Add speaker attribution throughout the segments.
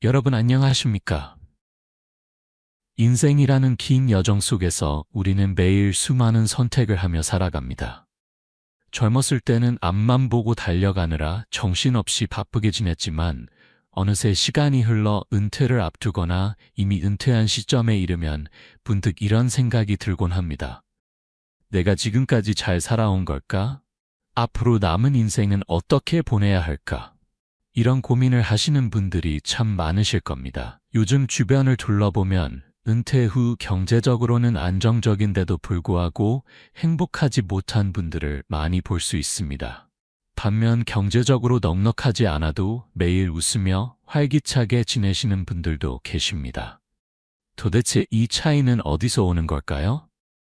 Speaker 1: 여러분 안녕하십니까? 인생이라는 긴 여정 속에서 우리는 매일 수많은 선택을 하며 살아갑니다. 젊었을 때는 앞만 보고 달려가느라 정신없이 바쁘게 지냈지만 어느새 시간이 흘러 은퇴를 앞두거나 이미 은퇴한 시점에 이르면 문득 이런 생각이 들곤 합니다. 내가 지금까지 잘 살아온 걸까? 앞으로 남은 인생은 어떻게 보내야 할까? 이런 고민을 하시는 분들이 참 많으실 겁니다. 요즘 주변을 둘러보면 은퇴 후 경제적으로는 안정적인데도 불구하고 행복하지 못한 분들을 많이 볼 수 있습니다. 반면 경제적으로 넉넉하지 않아도 매일 웃으며 활기차게 지내시는 분들도 계십니다. 도대체 이 차이는 어디서 오는 걸까요?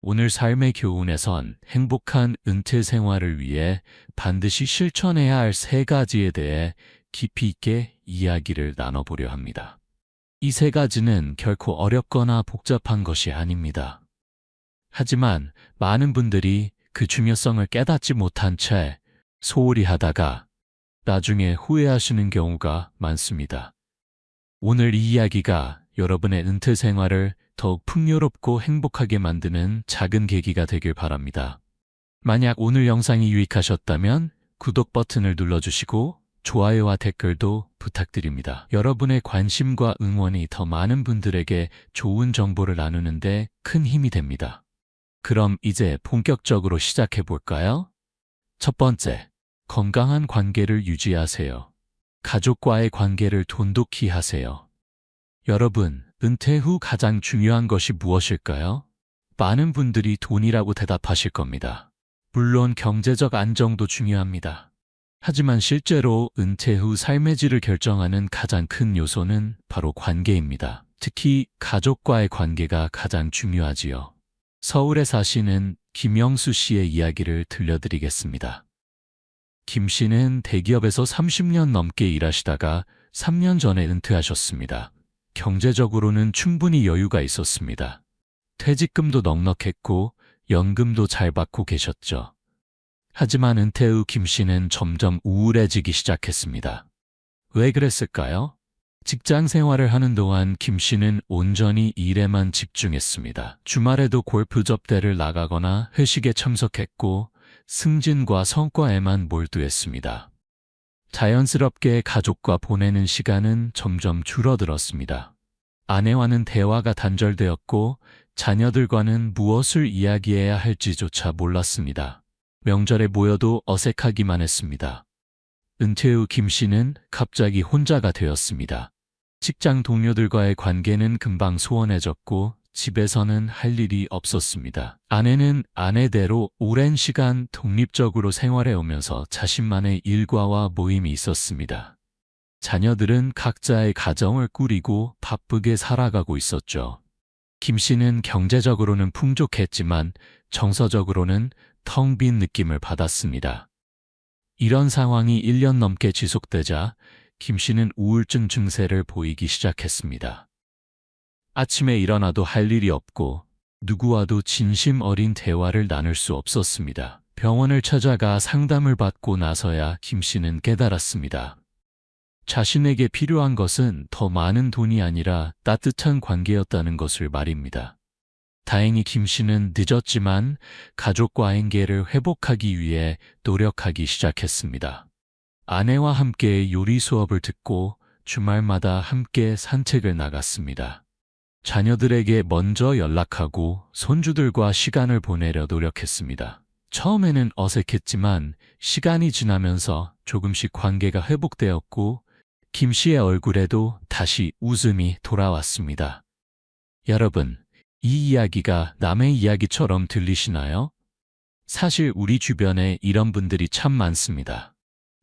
Speaker 1: 오늘 삶의 교훈에선 행복한 은퇴 생활을 위해 반드시 실천해야 할 3가지에 대해 깊이 있게 이야기를 나눠보려 합니다. 이 3가지는 결코 어렵거나 복잡한 것이 아닙니다. 하지만 많은 분들이 그 중요성을 깨닫지 못한 채 소홀히 하다가 나중에 후회하시는 경우가 많습니다. 오늘 이 이야기가 여러분의 은퇴 생활을 더욱 풍요롭고 행복하게 만드는 작은 계기가 되길 바랍니다. 만약 오늘 영상이 유익하셨다면 구독 버튼을 눌러주시고 좋아요와 댓글도 부탁드립니다. 여러분의 관심과 응원이 더 많은 분들에게 좋은 정보를 나누는데 큰 힘이 됩니다. 그럼 이제 본격적으로 시작해 볼까요? 첫 번째, 건강한 관계를 유지하세요. 가족과의 관계를 돈독히 하세요. 여러분, 은퇴 후 가장 중요한 것이 무엇일까요? 많은 분들이 돈이라고 대답하실 겁니다. 물론 경제적 안정도 중요합니다. 하지만 실제로 은퇴 후 삶의 질을 결정하는 가장 큰 요소는 바로 관계입니다. 특히 가족과의 관계가 가장 중요하지요. 서울에 사시는 김영수 씨의 이야기를 들려드리겠습니다. 김 씨는 대기업에서 30년 넘게 일하시다가 3년 전에 은퇴하셨습니다. 경제적으로는 충분히 여유가 있었습니다. 퇴직금도 넉넉했고 연금도 잘 받고 계셨죠. 하지만 은퇴 후 김 씨는 점점 우울해지기 시작했습니다. 왜 그랬을까요? 직장 생활을 하는 동안 김 씨는 온전히 일에만 집중했습니다. 주말에도 골프 접대를 나가거나 회식에 참석했고 승진과 성과에만 몰두했습니다. 자연스럽게 가족과 보내는 시간은 점점 줄어들었습니다. 아내와는 대화가 단절되었고 자녀들과는 무엇을 이야기해야 할지조차 몰랐습니다. 명절에 모여도 어색하기만 했습니다. 은퇴 후 김 씨는 갑자기 혼자가 되었습니다. 직장 동료들과의 관계는 금방 소원해졌고 집에서는 할 일이 없었습니다. 아내는 아내대로 오랜 시간 독립적으로 생활해오면서 자신만의 일과와 모임이 있었습니다. 자녀들은 각자의 가정을 꾸리고 바쁘게 살아가고 있었죠. 김 씨는 경제적으로는 풍족했지만 정서적으로는 텅 빈 느낌을 받았습니다. 이런 상황이 1년 넘게 지속되자 김 씨는 우울증 증세를 보이기 시작했습니다. 아침에 일어나도 할 일이 없고 누구와도 진심 어린 대화를 나눌 수 없었습니다. 병원을 찾아가 상담을 받고 나서야 김 씨는 깨달았습니다. 자신에게 필요한 것은 더 많은 돈이 아니라 따뜻한 관계였다는 것을 말입니다. 다행히 김 씨는 늦었지만 가족과 관계를 회복하기 위해 노력하기 시작했습니다. 아내와 함께 요리 수업을 듣고 주말마다 함께 산책을 나갔습니다. 자녀들에게 먼저 연락하고 손주들과 시간을 보내려 노력했습니다. 처음에는 어색했지만 시간이 지나면서 조금씩 관계가 회복되었고 김 씨의 얼굴에도 다시 웃음이 돌아왔습니다. 여러분, 이 이야기가 남의 이야기처럼 들리시나요? 사실 우리 주변에 이런 분들이 참 많습니다.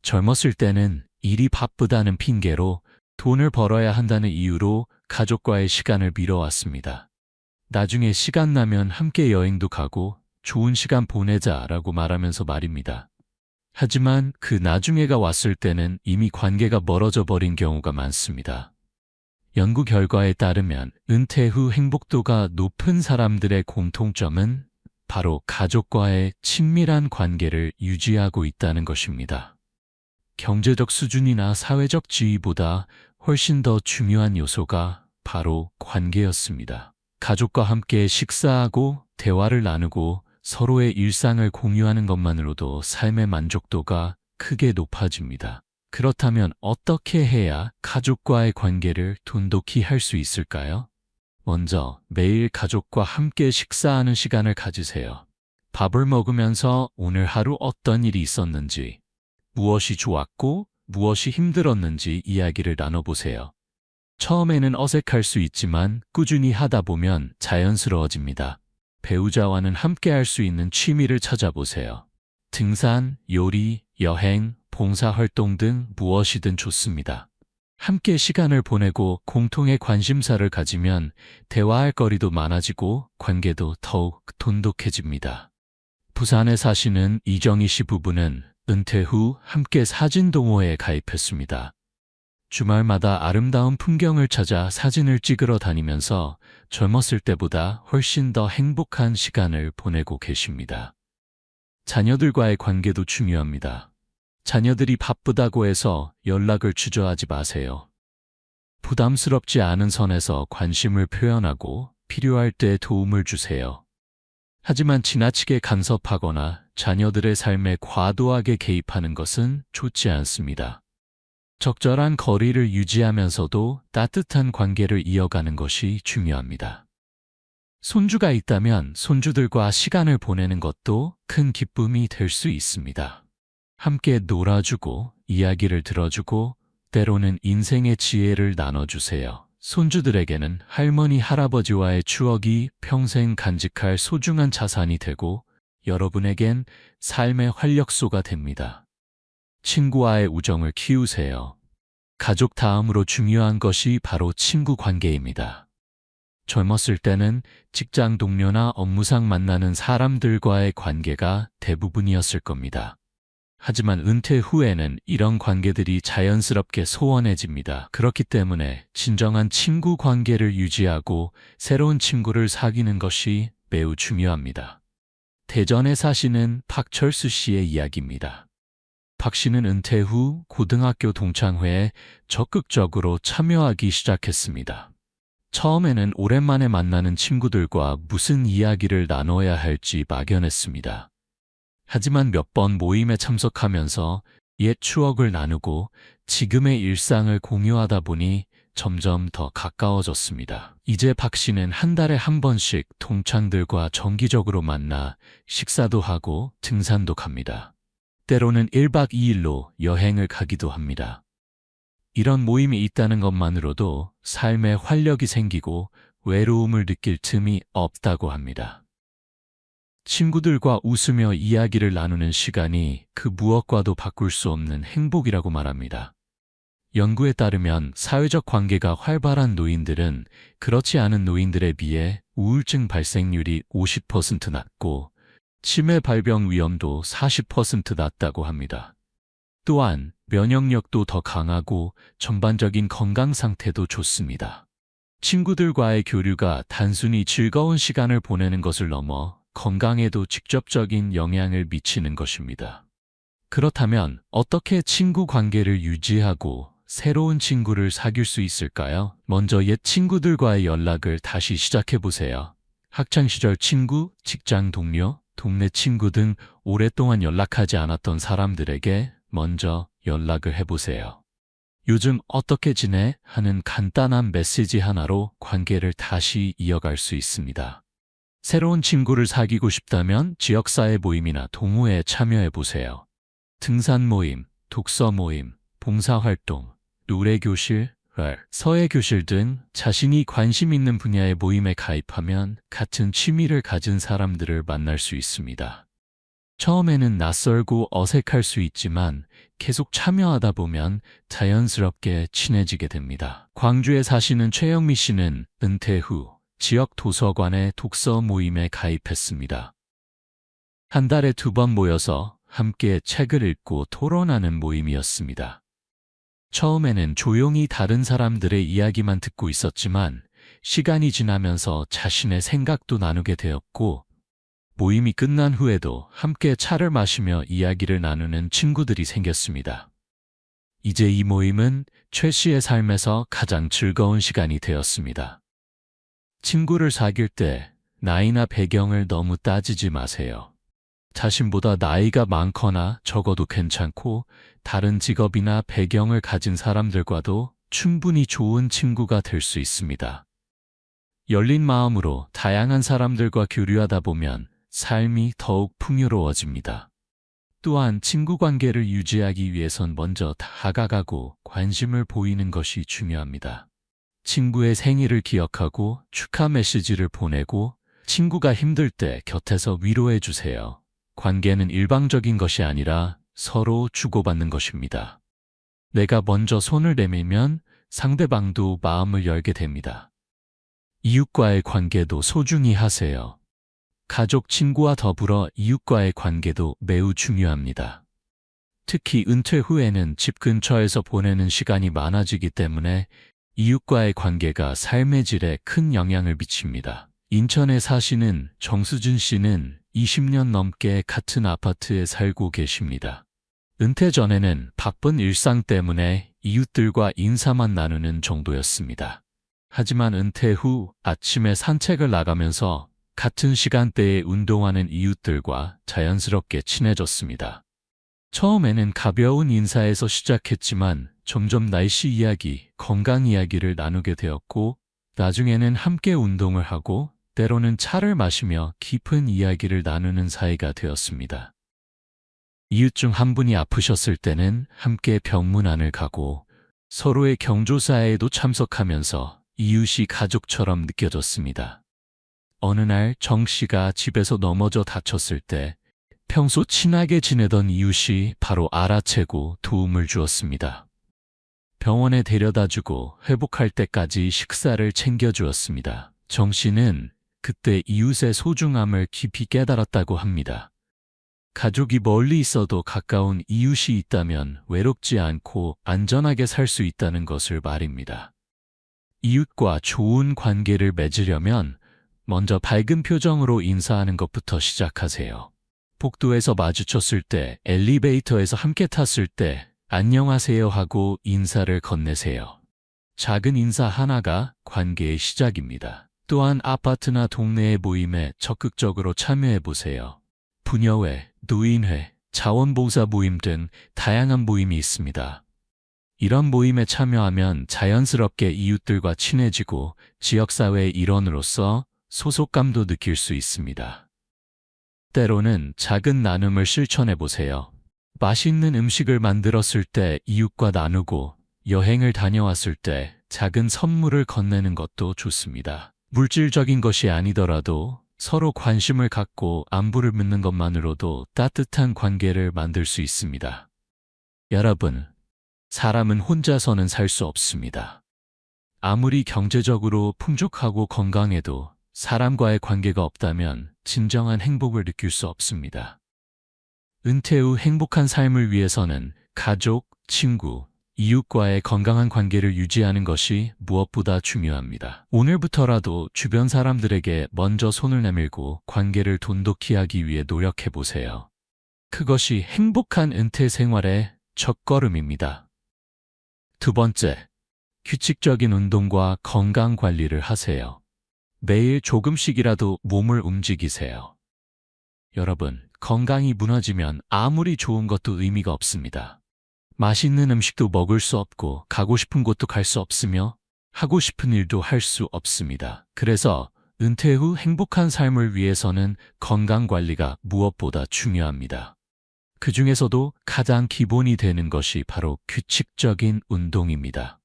Speaker 1: 젊었을 때는 일이 바쁘다는 핑계로 돈을 벌어야 한다는 이유로 가족과의 시간을 미뤄왔습니다. 나중에 시간 나면 함께 여행도 가고 좋은 시간 보내자라고 말하면서 말입니다. 하지만 그 나중에가 왔을 때는 이미 관계가 멀어져 버린 경우가 많습니다. 연구 결과에 따르면 은퇴 후 행복도가 높은 사람들의 공통점은 바로 가족과의 친밀한 관계를 유지하고 있다는 것입니다. 경제적 수준이나 사회적 지위보다 훨씬 더 중요한 요소가 바로 관계였습니다. 가족과 함께 식사하고 대화를 나누고 서로의 일상을 공유하는 것만으로도 삶의 만족도가 크게 높아집니다. 그렇다면 어떻게 해야 가족과의 관계를 돈독히 할 수 있을까요? 먼저 매일 가족과 함께 식사하는 시간을 가지세요. 밥을 먹으면서 오늘 하루 어떤 일이 있었는지, 무엇이 좋았고 무엇이 힘들었는지 이야기를 나눠보세요. 처음에는 어색할 수 있지만 꾸준히 하다 보면 자연스러워집니다. 배우자와는 함께 할 수 있는 취미를 찾아보세요. 등산, 요리, 여행, 봉사활동 등 무엇이든 좋습니다. 함께 시간을 보내고 공통의 관심사를 가지면 대화할 거리도 많아지고 관계도 더욱 돈독해집니다. 부산에 사시는 이정희 씨 부부는 은퇴 후 함께 사진 동호회에 가입했습니다. 주말마다 아름다운 풍경을 찾아 사진을 찍으러 다니면서 젊었을 때보다 훨씬 더 행복한 시간을 보내고 계십니다. 자녀들과의 관계도 중요합니다. 자녀들이 바쁘다고 해서 연락을 주저하지 마세요. 부담스럽지 않은 선에서 관심을 표현하고 필요할 때 도움을 주세요. 하지만 지나치게 간섭하거나 자녀들의 삶에 과도하게 개입하는 것은 좋지 않습니다. 적절한 거리를 유지하면서도 따뜻한 관계를 이어가는 것이 중요합니다. 손주가 있다면 손주들과 시간을 보내는 것도 큰 기쁨이 될 수 있습니다. 함께 놀아주고 이야기를 들어주고 때로는 인생의 지혜를 나눠주세요. 손주들에게는 할머니, 할아버지와의 추억이 평생 간직할 소중한 자산이 되고 여러분에겐 삶의 활력소가 됩니다. 친구와의 우정을 키우세요. 가족 다음으로 중요한 것이 바로 친구 관계입니다. 젊었을 때는 직장 동료나 업무상 만나는 사람들과의 관계가 대부분이었을 겁니다. 하지만 은퇴 후에는 이런 관계들이 자연스럽게 소원해집니다. 그렇기 때문에 진정한 친구 관계를 유지하고 새로운 친구를 사귀는 것이 매우 중요합니다. 대전에 사시는 박철수 씨의 이야기입니다. 박 씨는 은퇴 후 고등학교 동창회에 적극적으로 참여하기 시작했습니다. 처음에는 오랜만에 만나는 친구들과 무슨 이야기를 나눠야 할지 막연했습니다. 하지만 몇 번 모임에 참석하면서 옛 추억을 나누고 지금의 일상을 공유하다 보니 점점 더 가까워졌습니다. 이제 박 씨는 한 달에 한 번씩 동창들과 정기적으로 만나 식사도 하고 등산도 갑니다. 때로는 1박 2일로 여행을 가기도 합니다. 이런 모임이 있다는 것만으로도 삶에 활력이 생기고 외로움을 느낄 틈이 없다고 합니다. 친구들과 웃으며 이야기를 나누는 시간이 그 무엇과도 바꿀 수 없는 행복이라고 말합니다. 연구에 따르면 사회적 관계가 활발한 노인들은 그렇지 않은 노인들에 비해 우울증 발생률이 50% 낮고 치매 발병 위험도 40% 낮다고 합니다. 또한 면역력도 더 강하고 전반적인 건강 상태도 좋습니다. 친구들과의 교류가 단순히 즐거운 시간을 보내는 것을 넘어 건강에도 직접적인 영향을 미치는 것입니다. 그렇다면 어떻게 친구 관계를 유지하고 새로운 친구를 사귈 수 있을까요? 먼저 옛 친구들과의 연락을 다시 시작해보세요. 학창시절 친구, 직장 동료, 동네 친구 등 오랫동안 연락하지 않았던 사람들에게 먼저 연락을 해보세요. 요즘 어떻게 지내? 하는 간단한 메시지 하나로 관계를 다시 이어갈 수 있습니다. 새로운 친구를 사귀고 싶다면 지역사회 모임이나 동호회에 참여해보세요. 등산 모임, 독서 모임, 봉사활동, 노래교실, 서예교실 등 자신이 관심 있는 분야의 모임에 가입하면 같은 취미를 가진 사람들을 만날 수 있습니다. 처음에는 낯설고 어색할 수 있지만 계속 참여하다 보면 자연스럽게 친해지게 됩니다. 광주에 사시는 최영미 씨는 은퇴 후 지역 도서관의 독서 모임에 가입했습니다. 한 달에 2번 모여서 함께 책을 읽고 토론하는 모임이었습니다. 처음에는 조용히 다른 사람들의 이야기만 듣고 있었지만 시간이 지나면서 자신의 생각도 나누게 되었고 모임이 끝난 후에도 함께 차를 마시며 이야기를 나누는 친구들이 생겼습니다. 이제 이 모임은 최 씨의 삶에서 가장 즐거운 시간이 되었습니다. 친구를 사귈 때 나이나 배경을 너무 따지지 마세요. 자신보다 나이가 많거나 적어도 괜찮고 다른 직업이나 배경을 가진 사람들과도 충분히 좋은 친구가 될 수 있습니다. 열린 마음으로 다양한 사람들과 교류하다 보면 삶이 더욱 풍요로워집니다. 또한 친구 관계를 유지하기 위해선 먼저 다가가고 관심을 보이는 것이 중요합니다. 친구의 생일을 기억하고 축하 메시지를 보내고 친구가 힘들 때 곁에서 위로해 주세요. 관계는 일방적인 것이 아니라 서로 주고받는 것입니다. 내가 먼저 손을 내밀면 상대방도 마음을 열게 됩니다. 이웃과의 관계도 소중히 하세요. 가족, 친구와 더불어 이웃과의 관계도 매우 중요합니다. 특히 은퇴 후에는 집 근처에서 보내는 시간이 많아지기 때문에 이웃과의 관계가 삶의 질에 큰 영향을 미칩니다. 인천에 사시는 정수진 씨는 20년 넘게 같은 아파트에 살고 계십니다. 은퇴 전에는 바쁜 일상 때문에 이웃들과 인사만 나누는 정도였습니다. 하지만 은퇴 후 아침에 산책을 나가면서 같은 시간대에 운동하는 이웃들과 자연스럽게 친해졌습니다. 처음에는 가벼운 인사에서 시작했지만 점점 날씨 이야기, 건강 이야기를 나누게 되었고 나중에는 함께 운동을 하고 때로는 차를 마시며 깊은 이야기를 나누는 사이가 되었습니다. 이웃 중 한 분이 아프셨을 때는 함께 병문안을 가고 서로의 경조사에도 참석하면서 이웃이 가족처럼 느껴졌습니다. 어느 날 정 씨가 집에서 넘어져 다쳤을 때 평소 친하게 지내던 이웃이 바로 알아채고 도움을 주었습니다. 병원에 데려다주고 회복할 때까지 식사를 챙겨주었습니다. 정 씨는 그때 이웃의 소중함을 깊이 깨달았다고 합니다. 가족이 멀리 있어도 가까운 이웃이 있다면 외롭지 않고 안전하게 살 수 있다는 것을 말입니다. 이웃과 좋은 관계를 맺으려면 먼저 밝은 표정으로 인사하는 것부터 시작하세요. 복도에서 마주쳤을 때, 엘리베이터에서 함께 탔을 때 안녕하세요 하고 인사를 건네세요. 작은 인사 하나가 관계의 시작입니다. 또한 아파트나 동네의 모임에 적극적으로 참여해보세요. 부녀회, 노인회, 자원봉사 모임 등 다양한 모임이 있습니다. 이런 모임에 참여하면 자연스럽게 이웃들과 친해지고 지역사회의 일원으로서 소속감도 느낄 수 있습니다. 때로는 작은 나눔을 실천해보세요. 맛있는 음식을 만들었을 때 이웃과 나누고 여행을 다녀왔을 때 작은 선물을 건네는 것도 좋습니다. 물질적인 것이 아니더라도 서로 관심을 갖고 안부를 묻는 것만으로도 따뜻한 관계를 만들 수 있습니다. 여러분, 사람은 혼자서는 살 수 없습니다. 아무리 경제적으로 풍족하고 건강해도 사람과의 관계가 없다면 진정한 행복을 느낄 수 없습니다. 은퇴 후 행복한 삶을 위해서는 가족, 친구, 이웃과의 건강한 관계를 유지하는 것이 무엇보다 중요합니다. 오늘부터라도 주변 사람들에게 먼저 손을 내밀고 관계를 돈독히 하기 위해 노력해보세요. 그것이 행복한 은퇴 생활의 첫걸음입니다. 두 번째, 규칙적인 운동과 건강 관리를 하세요. 매일 조금씩이라도 몸을 움직이세요. 여러분, 건강이 무너지면 아무리 좋은 것도 의미가 없습니다. 맛있는 음식도 먹을 수 없고 가고 싶은 곳도 갈 수 없으며 하고 싶은 일도 할 수 없습니다. 그래서 은퇴 후 행복한 삶을 위해서는 건강 관리가 무엇보다 중요합니다. 그 중에서도 가장 기본이 되는 것이 바로 규칙적인 운동입니다.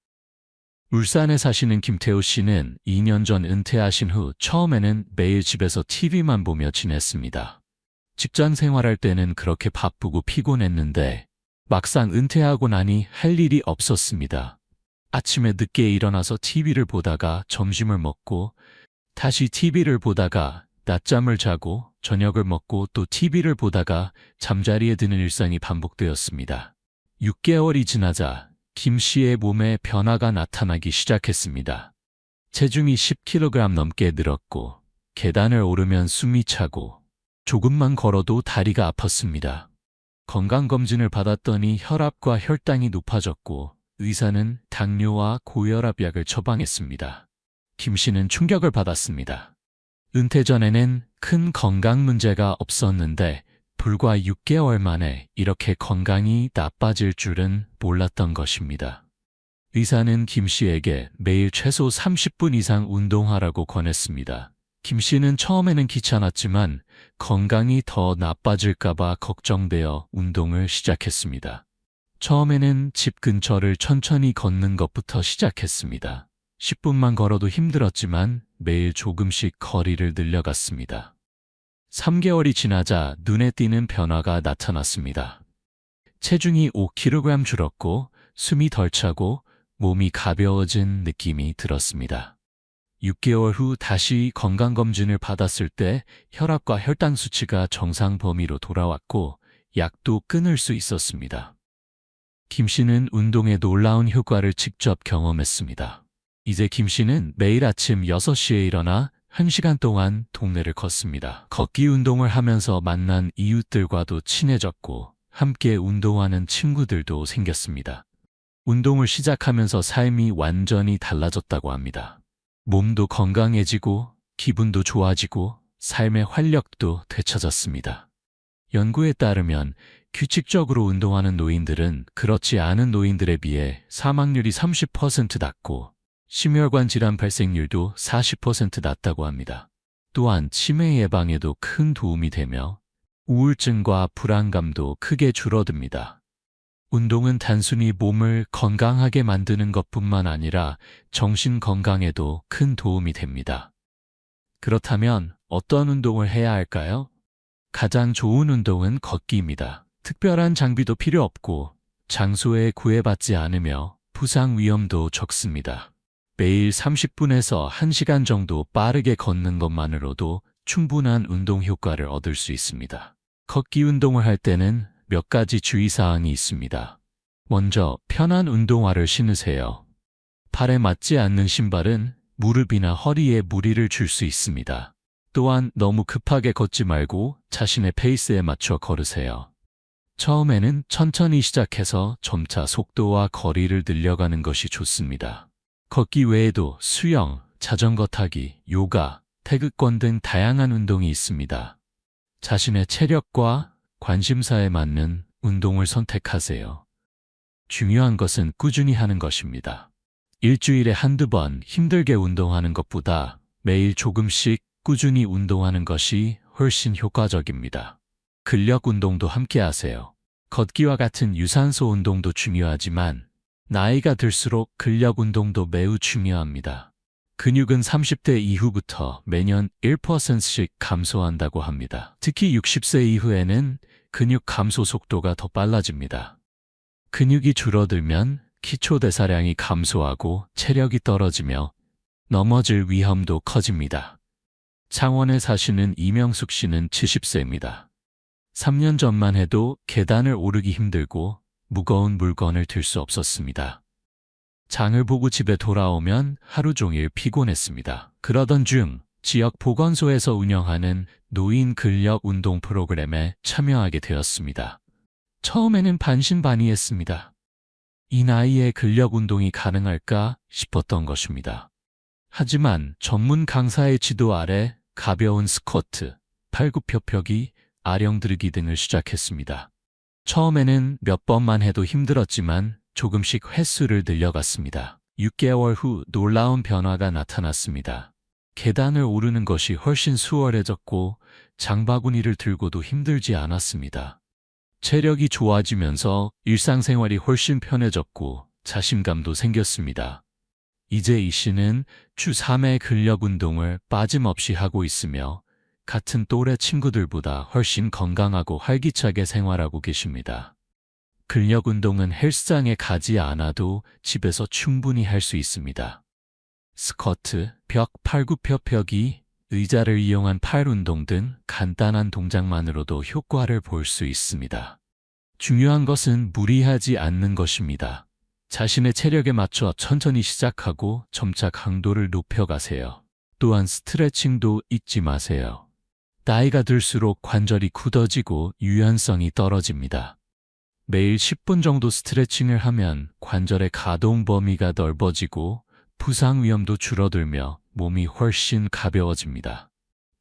Speaker 1: 울산에 사시는 김태우 씨는 2년 전 은퇴하신 후 처음에는 매일 집에서 TV만 보며 지냈습니다. 직장 생활할 때는 그렇게 바쁘고 피곤했는데 막상 은퇴하고 나니 할 일이 없었습니다. 아침에 늦게 일어나서 TV를 보다가 점심을 먹고 다시 TV를 보다가 낮잠을 자고 저녁을 먹고 또 TV를 보다가 잠자리에 드는 일상이 반복되었습니다. 6개월이 지나자 김 씨의 몸에 변화가 나타나기 시작했습니다. 체중이 10kg 넘게 늘었고 계단을 오르면 숨이 차고 조금만 걸어도 다리가 아팠습니다. 건강검진을 받았더니 혈압과 혈당이 높아졌고 의사는 당뇨와 고혈압 약을 처방했습니다. 김 씨는 충격을 받았습니다. 은퇴 전에는 큰 건강 문제가 없었는데 불과 6개월 만에 이렇게 건강이 나빠질 줄은 몰랐던 것입니다. 의사는 김 씨에게 매일 최소 30분 이상 운동하라고 권했습니다. 김 씨는 처음에는 귀찮았지만 건강이 더 나빠질까봐 걱정되어 운동을 시작했습니다. 처음에는 집 근처를 천천히 걷는 것부터 시작했습니다. 10분만 걸어도 힘들었지만 매일 조금씩 거리를 늘려갔습니다. 3개월이 지나자 눈에 띄는 변화가 나타났습니다. 체중이 5kg 줄었고 숨이 덜 차고 몸이 가벼워진 느낌이 들었습니다. 6개월 후 다시 건강검진을 받았을 때 혈압과 혈당 수치가 정상 범위로 돌아왔고 약도 끊을 수 있었습니다. 김 씨는 운동의 놀라운 효과를 직접 경험했습니다. 이제 김 씨는 매일 아침 6시에 일어나 1시간 동안 동네를 걷습니다. 걷기 운동을 하면서 만난 이웃들과도 친해졌고 함께 운동하는 친구들도 생겼습니다. 운동을 시작하면서 삶이 완전히 달라졌다고 합니다. 몸도 건강해지고 기분도 좋아지고 삶의 활력도 되찾았습니다. 연구에 따르면 규칙적으로 운동하는 노인들은 그렇지 않은 노인들에 비해 사망률이 30% 낮고 심혈관 질환 발생률도 40% 낮다고 합니다. 또한 치매 예방에도 큰 도움이 되며 우울증과 불안감도 크게 줄어듭니다. 운동은 단순히 몸을 건강하게 만드는 것뿐만 아니라 정신 건강에도 큰 도움이 됩니다. 그렇다면 어떤 운동을 해야 할까요? 가장 좋은 운동은 걷기입니다. 특별한 장비도 필요 없고 장소에 구애받지 않으며 부상 위험도 적습니다. 매일 30분에서 1시간 정도 빠르게 걷는 것만으로도 충분한 운동 효과를 얻을 수 있습니다. 걷기 운동을 할 때는 몇 가지 주의사항이 있습니다. 먼저 편한 운동화를 신으세요. 팔에 맞지 않는 신발은 무릎이나 허리에 무리를 줄 수 있습니다. 또한 너무 급하게 걷지 말고 자신의 페이스에 맞춰 걸으세요. 처음에는 천천히 시작해서 점차 속도와 거리를 늘려가는 것이 좋습니다. 걷기 외에도 수영, 자전거 타기, 요가, 태극권 등 다양한 운동이 있습니다. 자신의 체력과 관심사에 맞는 운동을 선택하세요. 중요한 것은 꾸준히 하는 것입니다. 일주일에 한두 번 힘들게 운동하는 것보다 매일 조금씩 꾸준히 운동하는 것이 훨씬 효과적입니다. 근력 운동도 함께 하세요. 걷기와 같은 유산소 운동도 중요하지만 나이가 들수록 근력 운동도 매우 중요합니다. 근육은 30대 이후부터 매년 1%씩 감소한다고 합니다. 특히 60세 이후에는 근육 감소 속도가 더 빨라집니다. 근육이 줄어들면 기초대사량이 감소하고 체력이 떨어지며 넘어질 위험도 커집니다. 창원에 사시는 이명숙 씨는 70세입니다. 3년 전만 해도 계단을 오르기 힘들고 무거운 물건을 들 수 없었습니다. 장을 보고 집에 돌아오면 하루 종일 피곤했습니다. 그러던 중 지역 보건소에서 운영하는 노인 근력 운동 프로그램에 참여하게 되었습니다. 처음에는 반신반의했습니다. 이 나이에 근력 운동이 가능할까 싶었던 것입니다. 하지만 전문 강사의 지도 아래 가벼운 스쿼트, 팔굽혀펴기, 아령 들기 등을 시작했습니다. 처음에는 몇 번만 해도 힘들었지만 조금씩 횟수를 늘려갔습니다. 6개월 후 놀라운 변화가 나타났습니다. 계단을 오르는 것이 훨씬 수월해졌고 장바구니를 들고도 힘들지 않았습니다. 체력이 좋아지면서 일상생활이 훨씬 편해졌고 자신감도 생겼습니다. 이제 이 씨는 주 3회 근력 운동을 빠짐없이 하고 있으며 같은 또래 친구들보다 훨씬 건강하고 활기차게 생활하고 계십니다. 근력 운동은 헬스장에 가지 않아도 집에서 충분히 할 수 있습니다. 스쿼트, 벽 팔굽혀펴기, 의자를 이용한 팔 운동 등 간단한 동작만으로도 효과를 볼 수 있습니다. 중요한 것은 무리하지 않는 것입니다. 자신의 체력에 맞춰 천천히 시작하고 점차 강도를 높여가세요. 또한 스트레칭도 잊지 마세요. 나이가 들수록 관절이 굳어지고 유연성이 떨어집니다. 매일 10분 정도 스트레칭을 하면 관절의 가동 범위가 넓어지고 부상 위험도 줄어들며 몸이 훨씬 가벼워집니다.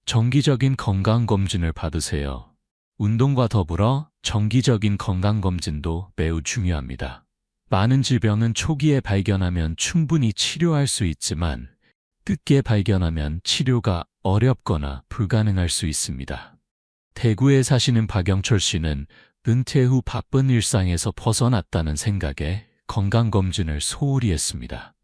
Speaker 1: 정기적인 건강검진을 받으세요. 운동과 더불어 정기적인 건강검진도 매우 중요합니다. 많은 질병은 초기에 발견하면 충분히 치료할 수 있지만 늦게 발견하면 치료가 어렵거나 불가능할 수 있습니다. 대구에 사시는 박영철 씨는 은퇴 후 바쁜 일상에서 벗어났다는 생각에 건강검진을 소홀히 했습니다.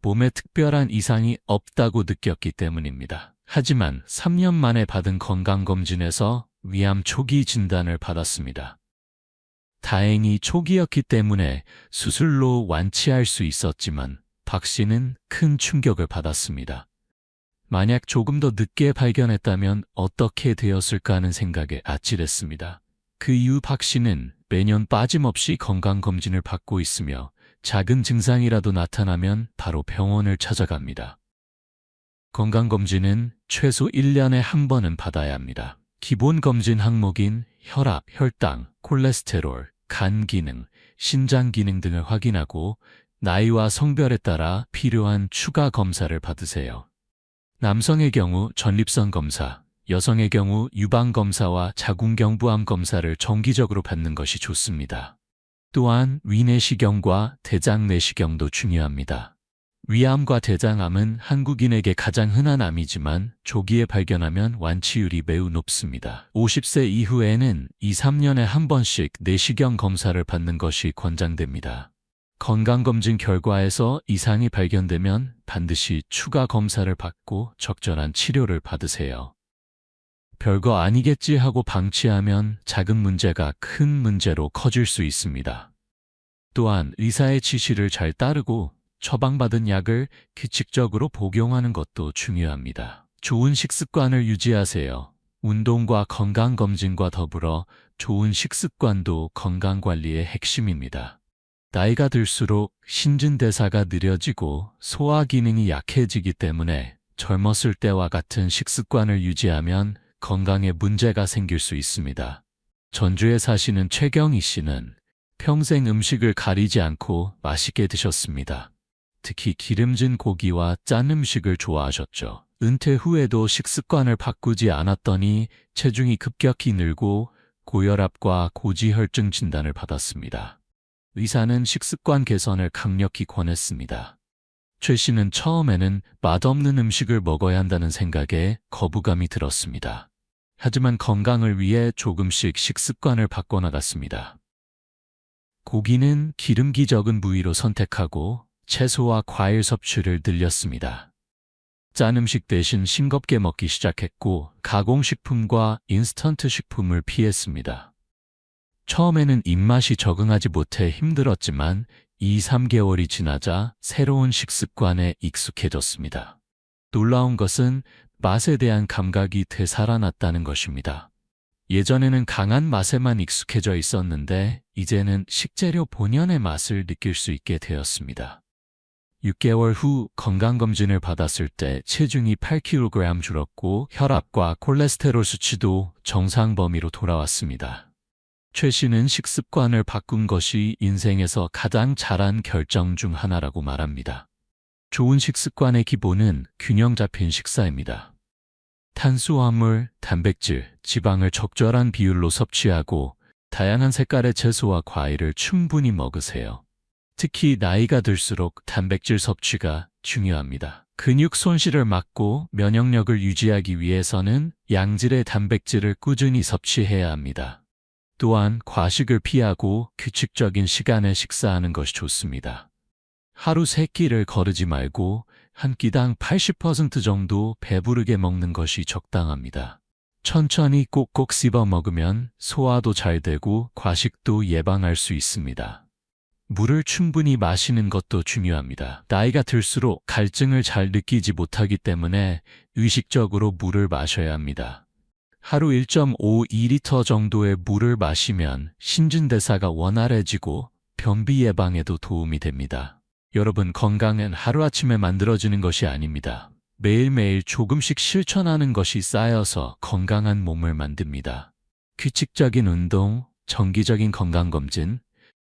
Speaker 1: 몸에 특별한 이상이 없다고 느꼈기 때문입니다. 하지만 3년 만에 받은 건강검진에서 위암 초기 진단을 받았습니다. 다행히 초기였기 때문에 수술로 완치할 수 있었지만 박 씨는 큰 충격을 받았습니다. 만약 조금 더 늦게 발견했다면 어떻게 되었을까 하는 생각에 아찔했습니다. 그 이후 박 씨는 매년 빠짐없이 건강검진을 받고 있으며 작은 증상이라도 나타나면 바로 병원을 찾아갑니다. 건강검진은 최소 1년에 한 번은 받아야 합니다. 기본 검진 항목인 혈압, 혈당, 콜레스테롤, 간 기능, 신장 기능 등을 확인하고 나이와 성별에 따라 필요한 추가 검사를 받으세요. 남성의 경우 전립선 검사, 여성의 경우 유방검사와 자궁경부암 검사를 정기적으로 받는 것이 좋습니다. 또한 위내시경과 대장내시경도 중요합니다. 위암과 대장암은 한국인에게 가장 흔한 암이지만 조기에 발견하면 완치율이 매우 높습니다. 50세 이후에는 2, 3년에 한 번씩 내시경 검사를 받는 것이 권장됩니다. 건강검진 결과에서 이상이 발견되면 반드시 추가 검사를 받고 적절한 치료를 받으세요. 별거 아니겠지 하고 방치하면 작은 문제가 큰 문제로 커질 수 있습니다. 또한 의사의 지시를 잘 따르고 처방받은 약을 규칙적으로 복용하는 것도 중요합니다. 좋은 식습관을 유지하세요. 운동과 건강검진과 더불어 좋은 식습관도 건강관리의 핵심입니다. 나이가 들수록 신진대사가 느려지고 소화 기능이 약해지기 때문에 젊었을 때와 같은 식습관을 유지하면 건강에 문제가 생길 수 있습니다. 전주에 사시는 최경희 씨는 평생 음식을 가리지 않고 맛있게 드셨습니다. 특히 기름진 고기와 짠 음식을 좋아하셨죠. 은퇴 후에도 식습관을 바꾸지 않았더니 체중이 급격히 늘고 고혈압과 고지혈증 진단을 받았습니다. 의사는 식습관 개선을 강력히 권했습니다. 최 씨는 처음에는 맛없는 음식을 먹어야 한다는 생각에 거부감이 들었습니다. 하지만 건강을 위해 조금씩 식습관을 바꿔나갔습니다. 고기는 기름기 적은 부위로 선택하고 채소와 과일 섭취를 늘렸습니다. 짠 음식 대신 싱겁게 먹기 시작했고 가공식품과 인스턴트 식품을 피했습니다. 처음에는 입맛이 적응하지 못해 힘들었지만 2, 3개월이 지나자 새로운 식습관에 익숙해졌습니다. 놀라운 것은 맛에 대한 감각이 되살아났다는 것입니다. 예전에는 강한 맛에만 익숙해져 있었는데 이제는 식재료 본연의 맛을 느낄 수 있게 되었습니다. 6개월 후 건강검진을 받았을 때 체중이 8kg 줄었고 혈압과 콜레스테롤 수치도 정상 범위로 돌아왔습니다. 최 씨는 식습관을 바꾼 것이 인생에서 가장 잘한 결정 중 하나라고 말합니다. 좋은 식습관의 기본은 균형 잡힌 식사입니다. 탄수화물, 단백질, 지방을 적절한 비율로 섭취하고 다양한 색깔의 채소와 과일을 충분히 먹으세요. 특히 나이가 들수록 단백질 섭취가 중요합니다. 근육 손실을 막고 면역력을 유지하기 위해서는 양질의 단백질을 꾸준히 섭취해야 합니다. 또한 과식을 피하고 규칙적인 시간에 식사하는 것이 좋습니다. 하루 3끼를 거르지 말고 한 끼당 80% 정도 배부르게 먹는 것이 적당합니다. 천천히 꼭꼭 씹어 먹으면 소화도 잘 되고 과식도 예방할 수 있습니다. 물을 충분히 마시는 것도 중요합니다. 나이가 들수록 갈증을 잘 느끼지 못하기 때문에 의식적으로 물을 마셔야 합니다. 하루 1.52리터 정도의 물을 마시면 신진대사가 원활해지고 변비 예방에도 도움이 됩니다. 여러분, 건강은 하루아침에 만들어지는 것이 아닙니다. 매일매일 조금씩 실천하는 것이 쌓여서 건강한 몸을 만듭니다. 규칙적인 운동, 정기적인 건강검진,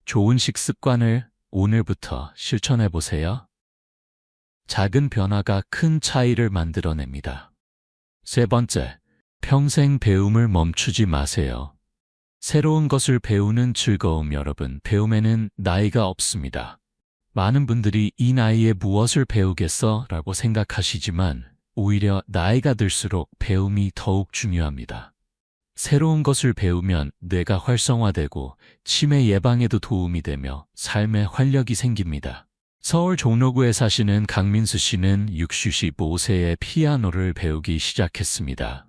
Speaker 1: 좋은 식습관을 오늘부터 실천해 보세요. 작은 변화가 큰 차이를 만들어냅니다. 세 번째, 평생 배움을 멈추지 마세요. 새로운 것을 배우는 즐거움 여러분, 배움에는 나이가 없습니다. 많은 분들이 이 나이에 무엇을 배우겠어? 라고 생각하시지만 오히려 나이가 들수록 배움이 더욱 중요합니다. 새로운 것을 배우면 뇌가 활성화되고 치매 예방에도 도움이 되며 삶에 활력이 생깁니다. 서울 종로구에 사시는 강민수 씨는 65세에 피아노를 배우기 시작했습니다.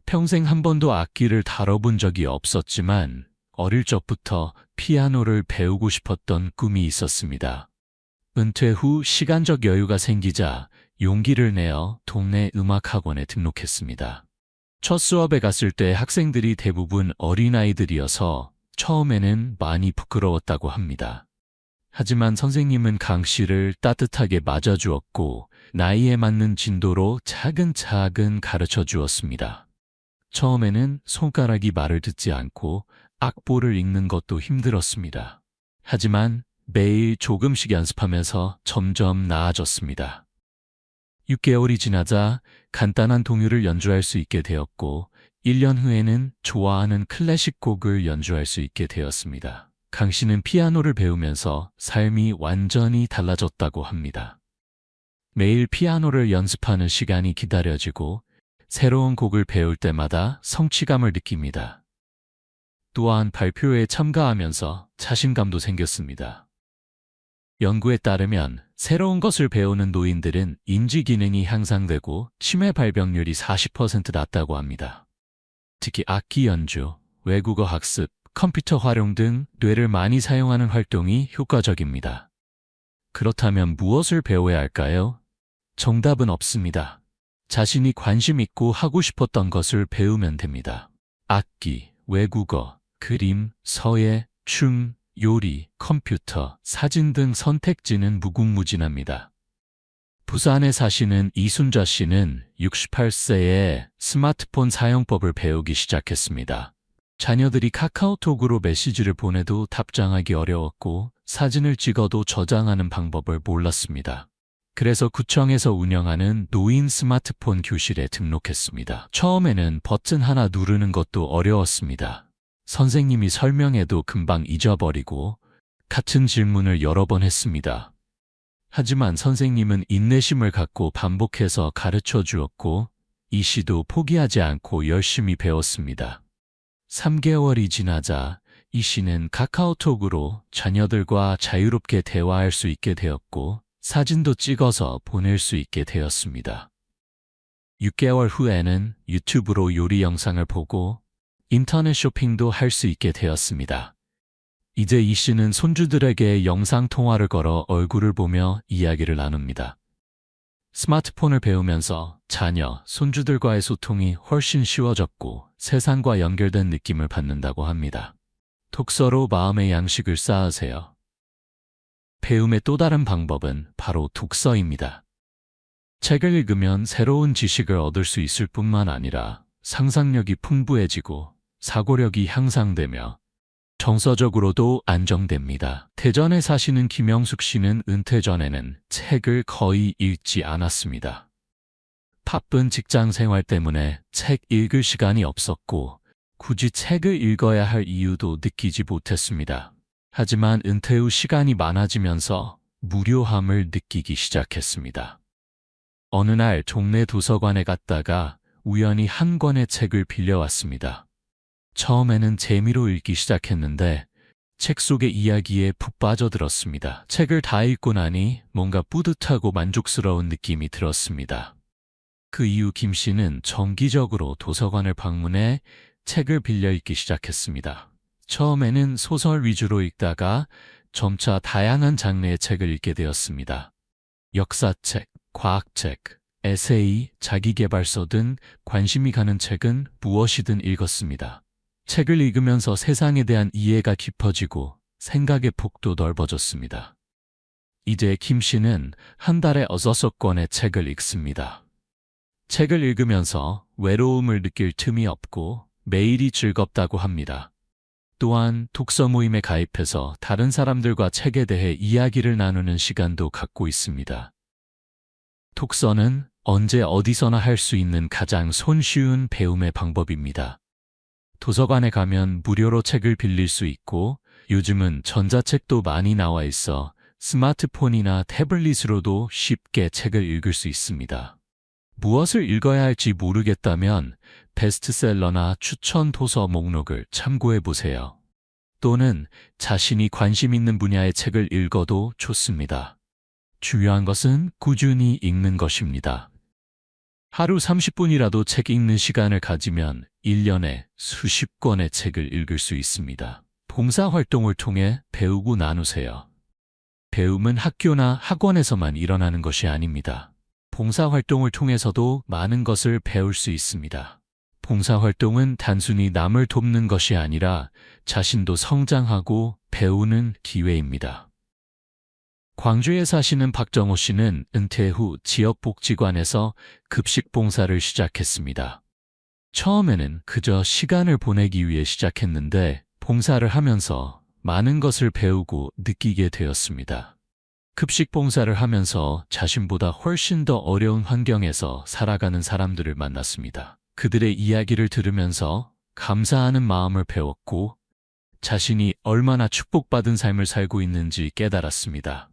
Speaker 1: 평생 한 번도 악기를 다뤄본 적이 없었지만 어릴 적부터 피아노를 배우고 싶었던 꿈이 있었습니다. 은퇴 후 시간적 여유가 생기자 용기를 내어 동네 음악학원에 등록했습니다. 첫 수업에 갔을 때 학생들이 대부분 어린아이들이어서 처음에는 많이 부끄러웠다고 합니다. 하지만 선생님은 강 씨를 따뜻하게 맞아주었고 나이에 맞는 진도로 차근차근 가르쳐 주었습니다. 처음에는 손가락이 말을 듣지 않고 악보를 읽는 것도 힘들었습니다. 하지만 매일 조금씩 연습하면서 점점 나아졌습니다. 6개월이 지나자 간단한 동요를 연주할 수 있게 되었고 1년 후에는 좋아하는 클래식 곡을 연주할 수 있게 되었습니다. 강 씨는 피아노를 배우면서 삶이 완전히 달라졌다고 합니다. 매일 피아노를 연습하는 시간이 기다려지고 새로운 곡을 배울 때마다 성취감을 느낍니다. 또한 발표회에 참가하면서 자신감도 생겼습니다. 연구에 따르면 새로운 것을 배우는 노인들은 인지 기능이 향상되고 치매 발병률이 40% 낮다고 합니다. 특히 악기 연주, 외국어 학습, 컴퓨터 활용 등 뇌를 많이 사용하는 활동이 효과적입니다. 그렇다면 무엇을 배워야 할까요? 정답은 없습니다. 자신이 관심 있고 하고 싶었던 것을 배우면 됩니다. 악기, 외국어, 그림, 서예, 춤, 요리, 컴퓨터, 사진 등 선택지는 무궁무진합니다. 부산에 사시는 이순자 씨는 68세에 스마트폰 사용법을 배우기 시작했습니다. 자녀들이 카카오톡으로 메시지를 보내도 답장하기 어려웠고 사진을 찍어도 저장하는 방법을 몰랐습니다. 그래서 구청에서 운영하는 노인 스마트폰 교실에 등록했습니다. 처음에는 버튼 하나 누르는 것도 어려웠습니다. 선생님이 설명해도 금방 잊어버리고 같은 질문을 여러 번 했습니다. 하지만 선생님은 인내심을 갖고 반복해서 가르쳐 주었고 이 씨도 포기하지 않고 열심히 배웠습니다. 3개월이 지나자 이 씨는 카카오톡으로 자녀들과 자유롭게 대화할 수 있게 되었고 사진도 찍어서 보낼 수 있게 되었습니다. 6개월 후에는 유튜브로 요리 영상을 보고 인터넷 쇼핑도 할 수 있게 되었습니다. 이제 이 씨는 손주들에게 영상통화를 걸어 얼굴을 보며 이야기를 나눕니다. 스마트폰을 배우면서 자녀, 손주들과의 소통이 훨씬 쉬워졌고 세상과 연결된 느낌을 받는다고 합니다. 독서로 마음의 양식을 쌓으세요. 배움의 또 다른 방법은 바로 독서입니다. 책을 읽으면 새로운 지식을 얻을 수 있을 뿐만 아니라 상상력이 풍부해지고 사고력이 향상되며 정서적으로도 안정됩니다. 대전에 사시는 김영숙 씨는 은퇴 전에는 책을 거의 읽지 않았습니다. 바쁜 직장 생활 때문에 책 읽을 시간이 없었고 굳이 책을 읽어야 할 이유도 느끼지 못했습니다. 하지만 은퇴 후 시간이 많아지면서 무료함을 느끼기 시작했습니다. 어느 날 동네 도서관에 갔다가 우연히 한 권의 책을 빌려왔습니다. 처음에는 재미로 읽기 시작했는데 책 속의 이야기에 푹 빠져들었습니다. 책을 다 읽고 나니 뭔가 뿌듯하고 만족스러운 느낌이 들었습니다. 그 이후 김 씨는 정기적으로 도서관을 방문해 책을 빌려 읽기 시작했습니다. 처음에는 소설 위주로 읽다가 점차 다양한 장르의 책을 읽게 되었습니다. 역사책, 과학책, 에세이, 자기계발서 등 관심이 가는 책은 무엇이든 읽었습니다. 책을 읽으면서 세상에 대한 이해가 깊어지고 생각의 폭도 넓어졌습니다. 이제 김 씨는 한 달에 6권의 책을 읽습니다. 책을 읽으면서 외로움을 느낄 틈이 없고 매일이 즐겁다고 합니다. 또한 독서 모임에 가입해서 다른 사람들과 책에 대해 이야기를 나누는 시간도 갖고 있습니다. 독서는 언제 어디서나 할 수 있는 가장 손쉬운 배움의 방법입니다. 도서관에 가면 무료로 책을 빌릴 수 있고 요즘은 전자책도 많이 나와 있어 스마트폰이나 태블릿으로도 쉽게 책을 읽을 수 있습니다. 무엇을 읽어야 할지 모르겠다면 베스트셀러나 추천 도서 목록을 참고해 보세요. 또는 자신이 관심 있는 분야의 책을 읽어도 좋습니다. 중요한 것은 꾸준히 읽는 것입니다. 하루 30분이라도 책 읽는 시간을 가지면 1년에 수십 권의 책을 읽을 수 있습니다. 봉사활동을 통해 배우고 나누세요. 배움은 학교나 학원에서만 일어나는 것이 아닙니다. 봉사활동을 통해서도 많은 것을 배울 수 있습니다. 봉사활동은 단순히 남을 돕는 것이 아니라 자신도 성장하고 배우는 기회입니다. 광주에 사시는 박정호 씨는 은퇴 후 지역복지관에서 급식 봉사를 시작했습니다. 처음에는 그저 시간을 보내기 위해 시작했는데 봉사를 하면서 많은 것을 배우고 느끼게 되었습니다. 급식 봉사를 하면서 자신보다 훨씬 더 어려운 환경에서 살아가는 사람들을 만났습니다. 그들의 이야기를 들으면서 감사하는 마음을 배웠고 자신이 얼마나 축복받은 삶을 살고 있는지 깨달았습니다.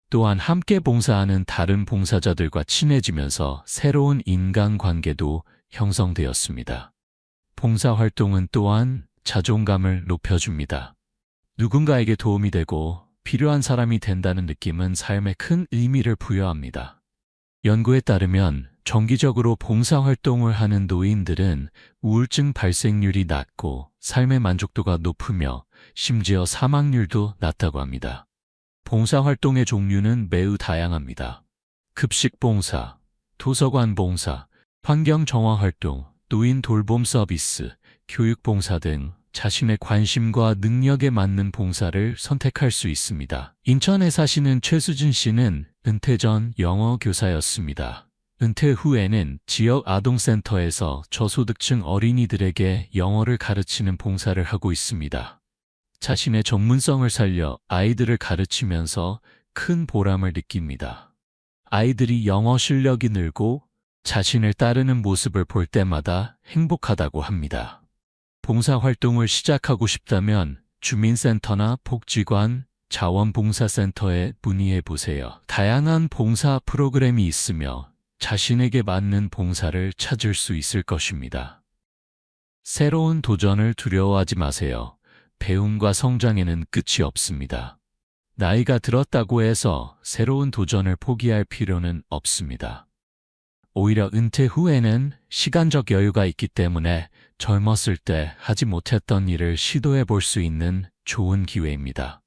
Speaker 1: 또한 함께 봉사하는 다른 봉사자들과 친해지면서 새로운 인간관계도 형성되었습니다. 봉사활동은 또한 자존감을 높여줍니다. 누군가에게 도움이 되고 필요한 사람이 된다는 느낌은 삶에 큰 의미를 부여합니다. 연구에 따르면 정기적으로 봉사활동을 하는 노인들은 우울증 발생률이 낮고 삶의 만족도가 높으며 심지어 사망률도 낮다고 합니다. 봉사활동의 종류는 매우 다양합니다. 급식 봉사, 도서관 봉사, 환경정화활동, 노인 돌봄 서비스, 교육 봉사 등 자신의 관심과 능력에 맞는 봉사를 선택할 수 있습니다. 인천에 사시는 최수진 씨는 은퇴 전 영어 교사였습니다. 은퇴 후에는 지역 아동센터에서 저소득층 어린이들에게 영어를 가르치는 봉사를 하고 있습니다. 자신의 전문성을 살려 아이들을 가르치면서 큰 보람을 느낍니다. 아이들이 영어 실력이 늘고 자신을 따르는 모습을 볼 때마다 행복하다고 합니다. 봉사활동을 시작하고 싶다면 주민센터나 복지관, 자원봉사센터에 문의해 보세요. 다양한 봉사 프로그램이 있으며 자신에게 맞는 봉사를 찾을 수 있을 것입니다. 새로운 도전을 두려워하지 마세요. 배움과 성장에는 끝이 없습니다. 나이가 들었다고 해서 새로운 도전을 포기할 필요는 없습니다. 오히려 은퇴 후에는 시간적 여유가 있기 때문에 젊었을 때 하지 못했던 일을 시도해 볼 수 있는 좋은 기회입니다.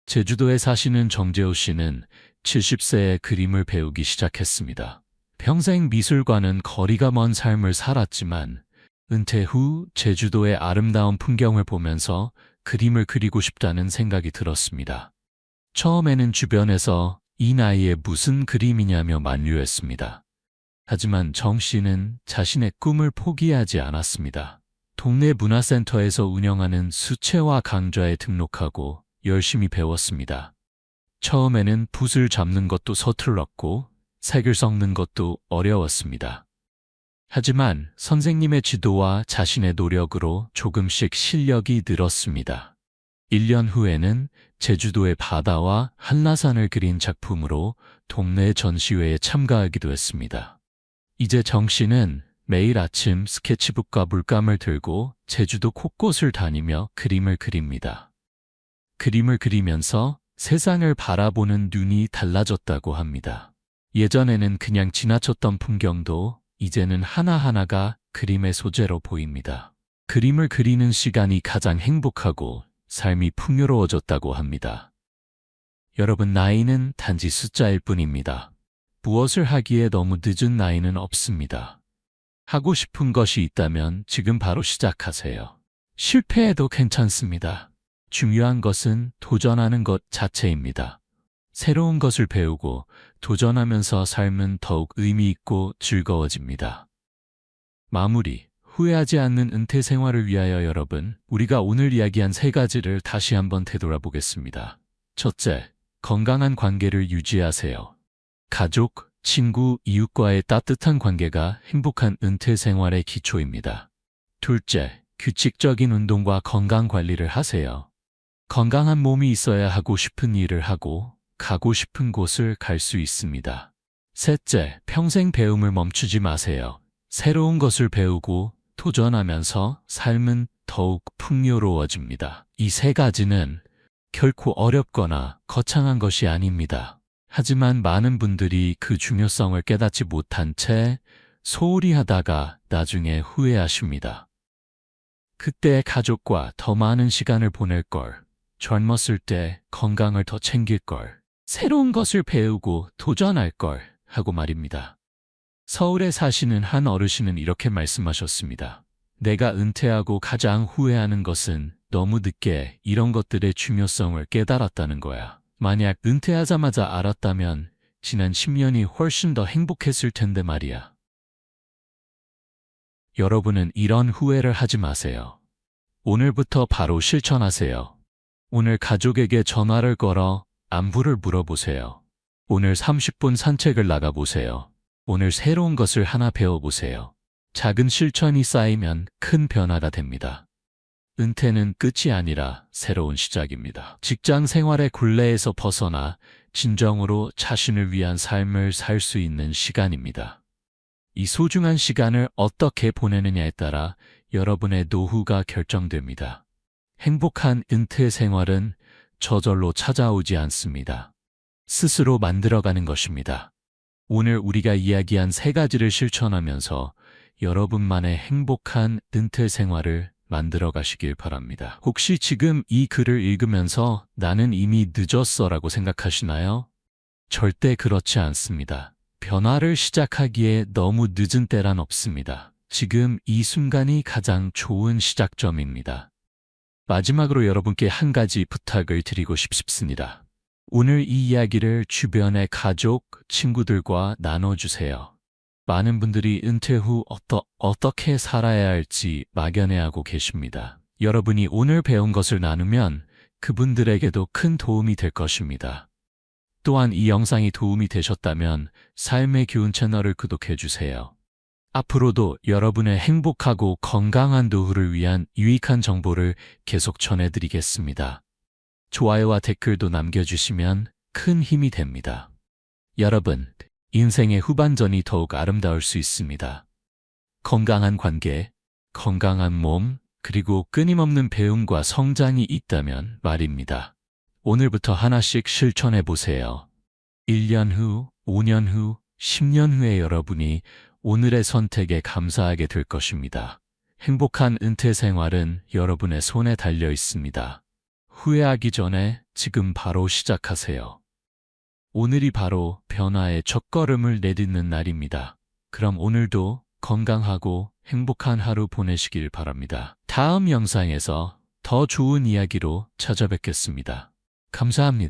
Speaker 1: 제주도에 사시는 정재호 씨는 70세에 그림을 배우기 시작했습니다. 평생 미술과는 거리가 먼 삶을 살았지만 은퇴 후 제주도의 아름다운 풍경을 보면서 그림을 그리고 싶다는 생각이 들었습니다. 처음에는 주변에서 이 나이에 무슨 그림이냐며 만류했습니다. 하지만 정 씨는 자신의 꿈을 포기하지 않았습니다. 동네 문화센터에서 운영하는 수채화 강좌에 등록하고 열심히 배웠습니다. 처음에는 붓을 잡는 것도 서툴렀고 색을 섞는 것도 어려웠습니다. 하지만 선생님의 지도와 자신의 노력으로 조금씩 실력이 늘었습니다. 1년 후에는 제주도의 바다와 한라산을 그린 작품으로 동네 전시회에 참가하기도 했습니다. 이제 정 씨는 매일 아침 스케치북과 물감을 들고 제주도 곳곳을 다니며 그림을 그립니다. 그림을 그리면서 세상을 바라보는 눈이 달라졌다고 합니다. 예전에는 그냥 지나쳤던 풍경도 이제는 하나하나가 그림의 소재로 보입니다. 그림을 그리는 시간이 가장 행복하고 삶이 풍요로워졌다고 합니다. 여러분, 나이는 단지 숫자일 뿐입니다. 무엇을 하기에 너무 늦은 나이는 없습니다. 하고 싶은 것이 있다면 지금 바로 시작하세요. 실패해도 괜찮습니다. 중요한 것은 도전하는 것 자체입니다. 새로운 것을 배우고 도전하면서 삶은 더욱 의미 있고 즐거워집니다. 마무리. 후회하지 않는 은퇴 생활을 위하여 여러분, 우리가 오늘 이야기한 3가지를 다시 한번 되돌아보겠습니다. 첫째, 건강한 관계를 유지하세요. 가족, 친구, 이웃과의 따뜻한 관계가 행복한 은퇴 생활의 기초입니다. 둘째, 규칙적인 운동과 건강 관리를 하세요. 건강한 몸이 있어야 하고 싶은 일을 하고 가고 싶은 곳을 갈 수 있습니다. 셋째, 평생 배움을 멈추지 마세요. 새로운 것을 배우고 도전하면서 삶은 더욱 풍요로워집니다. 이 3가지는 결코 어렵거나 거창한 것이 아닙니다. 하지만 많은 분들이 그 중요성을 깨닫지 못한 채 소홀히 하다가 나중에 후회하십니다. 그때 가족과 더 많은 시간을 보낼 걸, 젊었을 때 건강을 더 챙길 걸, 새로운 것을 배우고 도전할 걸 하고 말입니다. 서울에 사시는 한 어르신은 이렇게 말씀하셨습니다. 내가 은퇴하고 가장 후회하는 것은 너무 늦게 이런 것들의 중요성을 깨달았다는 거야. 만약 은퇴하자마자 알았다면 지난 10년이 훨씬 더 행복했을 텐데 말이야. 여러분은 이런 후회를 하지 마세요. 오늘부터 바로 실천하세요. 오늘 가족에게 전화를 걸어 안부를 물어보세요. 오늘 30분 산책을 나가보세요. 오늘 새로운 것을 하나 배워보세요. 작은 실천이 쌓이면 큰 변화가 됩니다. 은퇴는 끝이 아니라 새로운 시작입니다. 직장 생활의 굴레에서 벗어나 진정으로 자신을 위한 삶을 살 수 있는 시간입니다. 이 소중한 시간을 어떻게 보내느냐에 따라 여러분의 노후가 결정됩니다. 행복한 은퇴 생활은 저절로 찾아오지 않습니다. 스스로 만들어가는 것입니다. 오늘 우리가 이야기한 3가지를 실천하면서 여러분만의 행복한 은퇴 생활을 만들어 가시길 바랍니다. 혹시 지금 이 글을 읽으면서 나는 이미 늦었어 라고 생각하시나요? 절대 그렇지 않습니다. 변화를 시작하기에 너무 늦은 때란 없습니다. 지금 이 순간이 가장 좋은 시작점입니다. 마지막으로 여러분께 한 가지 부탁을 드리고 싶습니다. 오늘 이 이야기를 주변의 가족, 친구들과 나눠주세요. 많은 분들이 은퇴 후 어떻게 살아야 할지 막연해하고 계십니다. 여러분이 오늘 배운 것을 나누면 그분들에게도 큰 도움이 될 것입니다. 또한 이 영상이 도움이 되셨다면 삶의 기운 채널을 구독해주세요. 앞으로도 여러분의 행복하고 건강한 노후를 위한 유익한 정보를 계속 전해드리겠습니다. 좋아요와 댓글도 남겨주시면 큰 힘이 됩니다. 여러분, 인생의 후반전이 더욱 아름다울 수 있습니다. 건강한 관계, 건강한 몸, 그리고 끊임없는 배움과 성장이 있다면 말입니다. 오늘부터 하나씩 실천해 보세요. 1년 후, 5년 후, 10년 후에 여러분이 오늘의 선택에 감사하게 될 것입니다. 행복한 은퇴 생활은 여러분의 손에 달려 있습니다. 후회하기 전에 지금 바로 시작하세요. 오늘이 바로 변화의 첫걸음을 내딛는 날입니다. 그럼 오늘도 건강하고 행복한 하루 보내시길 바랍니다. 다음 영상에서 더 좋은 이야기로 찾아뵙겠습니다. 감사합니다.